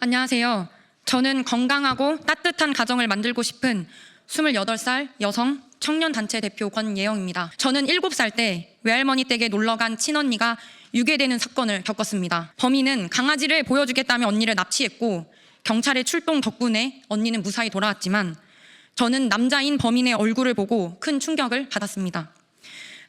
안녕하세요. 저는 건강하고 따뜻한 가정을 만들고 싶은 28살 여성 청년단체 대표 권예영입니다. 저는 7살 때 외할머니 댁에 놀러간 친언니가 유괴되는 사건을 겪었습니다. 범인은 강아지를 보여주겠다며 언니를 납치했고 경찰의 출동 덕분에 언니는 무사히 돌아왔지만 저는 남자인 범인의 얼굴을 보고 큰 충격을 받았습니다.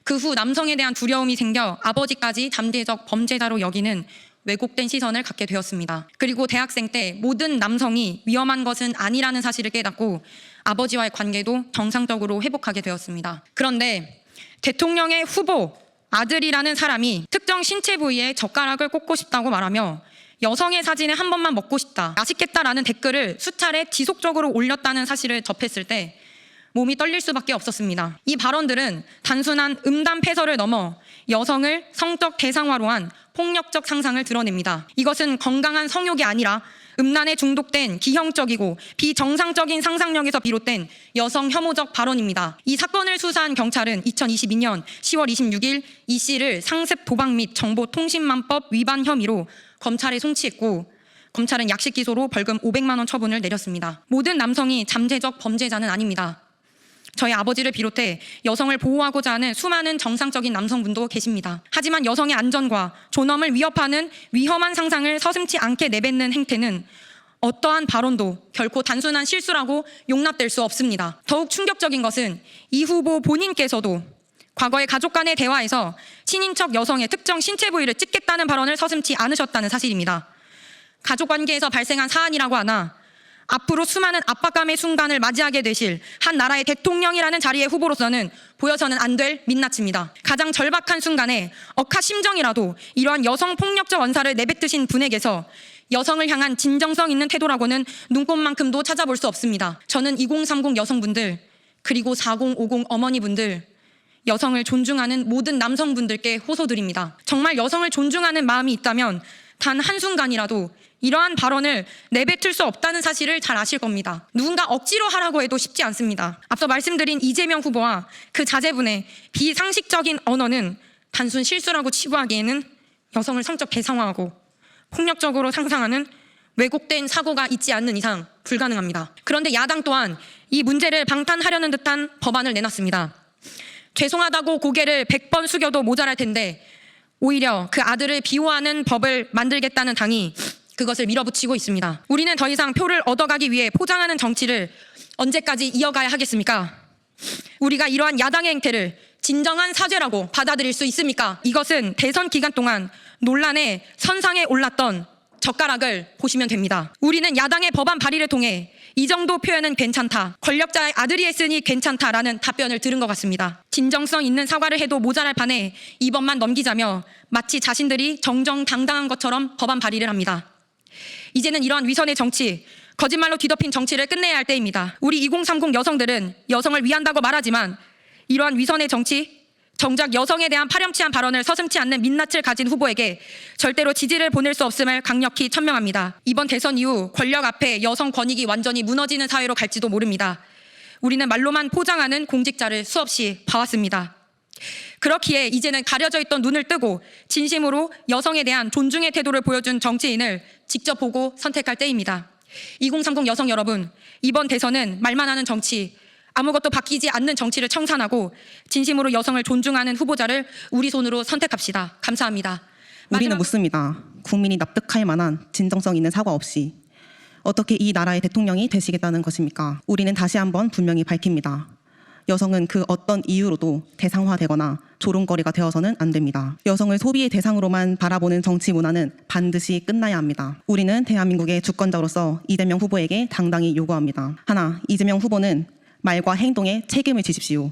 그 후 남성에 대한 두려움이 생겨 아버지까지 잠재적 범죄자로 여기는 왜곡된 시선을 갖게 되었습니다. 그리고 대학생 때 모든 남성이 위험한 것은 아니라는 사실을 깨닫고 아버지와의 관계도 정상적으로 회복하게 되었습니다. 그런데 대통령의 후보 아들이라는 사람이 특정 신체 부위에 젓가락을 꽂고 싶다고 말하며 여성의 사진을 한 번만 먹고 싶다, 맛있겠다라는 댓글을 수차례 지속적으로 올렸다는 사실을 접했을 때 몸이 떨릴 수밖에 없었습니다. 이 발언들은 단순한 음담 패설을 넘어 여성을 성적 대상화로 한 폭력적 상상을 드러냅니다. 이것은 건강한 성욕이 아니라 음란에 중독된 기형적이고 비정상적인 상상력에서 비롯된 여성 혐오적 발언입니다. 이 사건을 수사한 경찰은 2022년 10월 26일 이 씨를 상습 도박 및 정보통신망법 위반 혐의로 검찰에 송치했고 검찰은 약식 기소로 벌금 500만 원 처분을 내렸습니다. 모든 남성이 잠재적 범죄자는 아닙니다. 저희 아버지를 비롯해 여성을 보호하고자 하는 수많은 정상적인 남성분도 계십니다. 하지만 여성의 안전과 존엄을 위협하는 위험한 상상을 서슴지 않게 내뱉는 행태는 어떠한 발언도 결코 단순한 실수라고 용납될 수 없습니다. 더욱 충격적인 것은 이 후보 본인께서도 과거에 가족 간의 대화에서 친인척 여성의 특정 신체 부위를 찍겠다는 발언을 서슴지 않으셨다는 사실입니다. 가족 관계에서 발생한 사안이라고 하나 앞으로 수많은 압박감의 순간을 맞이하게 되실 한 나라의 대통령이라는 자리의 후보로서는 보여서는 안 될 민낯입니다. 가장 절박한 순간에 억하심정이라도 이러한 여성 폭력적 언사를 내뱉으신 분에게서 여성을 향한 진정성 있는 태도라고는 눈꼽만큼도 찾아볼 수 없습니다. 저는 2030 여성분들 그리고 4050 어머니분들, 여성을 존중하는 모든 남성분들께 호소드립니다. 정말 여성을 존중하는 마음이 있다면 단 한순간이라도 이러한 발언을 내뱉을 수 없다는 사실을 잘 아실 겁니다. 누군가 억지로 하라고 해도 쉽지 않습니다. 앞서 말씀드린 이재명 후보와 그 자제분의 비상식적인 언어는 단순 실수라고 치부하기에는 여성을 성적 대상화하고 폭력적으로 상상하는 왜곡된 사고가 있지 않는 이상 불가능합니다. 그런데 야당 또한 이 문제를 방탄하려는 듯한 법안을 내놨습니다. 죄송하다고 고개를 100번 숙여도 모자랄 텐데 오히려 그 아들을 비호하는 법을 만들겠다는 당이 그것을 밀어붙이고 있습니다. 우리는 더 이상 표를 얻어가기 위해 포장하는 정치를 언제까지 이어가야 하겠습니까? 우리가 이러한 야당의 행태를 진정한 사죄라고 받아들일 수 있습니까? 이것은 대선 기간 동안 논란의 선상에 올랐던 젓가락을 보시면 됩니다. 우리는 야당의 법안 발의를 통해 이 정도 표현은 괜찮다, 권력자의 아들이 했으니 괜찮다라는 답변을 들은 것 같습니다. 진정성 있는 사과를 해도 모자랄 판에 이번만 넘기자며 마치 자신들이 정정당당한 것처럼 법안 발의를 합니다. 이제는 이러한 위선의 정치, 거짓말로 뒤덮인 정치를 끝내야 할 때입니다. 우리 2030 여성들은 여성을 위한다고 말하지만 이러한 위선의 정치, 정작 여성에 대한 파렴치한 발언을 서슴지 않는 민낯을 가진 후보에게 절대로 지지를 보낼 수 없음을 강력히 천명합니다. 이번 대선 이후 권력 앞에 여성 권익이 완전히 무너지는 사회로 갈지도 모릅니다. 우리는 말로만 포장하는 공직자를 수없이 봐왔습니다. 그렇기에 이제는 가려져 있던 눈을 뜨고 진심으로 여성에 대한 존중의 태도를 보여준 정치인을 직접 보고 선택할 때입니다. 2030 여성 여러분, 이번 대선은 말만 하는 정치, 아무것도 바뀌지 않는 정치를 청산하고 진심으로 여성을 존중하는 후보자를 우리 손으로 선택합시다. 감사합니다. 우리는 묻습니다. 국민이 납득할 만한 진정성 있는 사과 없이 어떻게 이 나라의 대통령이 되시겠다는 것입니까? 우리는 다시 한번 분명히 밝힙니다. 여성은 그 어떤 이유로도 대상화되거나 조롱거리가 되어서는 안 됩니다. 여성을 소비의 대상으로만 바라보는 정치 문화는 반드시 끝나야 합니다. 우리는 대한민국의 주권자로서 이재명 후보에게 당당히 요구합니다. 하나, 이재명 후보는 말과 행동에 책임을 지십시오.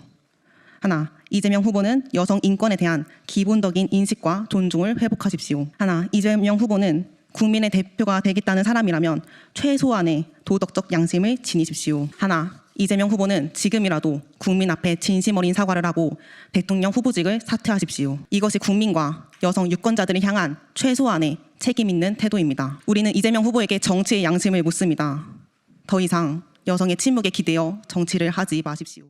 하나, 이재명 후보는 여성 인권에 대한 기본적인 인식과 존중을 회복하십시오. 하나, 이재명 후보는 국민의 대표가 되겠다는 사람이라면 최소한의 도덕적 양심을 지니십시오. 하나, 이재명 후보는 지금이라도 국민 앞에 진심 어린 사과를 하고 대통령 후보직을 사퇴하십시오. 이것이 국민과 여성 유권자들을 향한 최소한의 책임 있는 태도입니다. 우리는 이재명 후보에게 정치의 양심을 묻습니다. 더 이상 여성의 침묵에 기대어 정치를 하지 마십시오.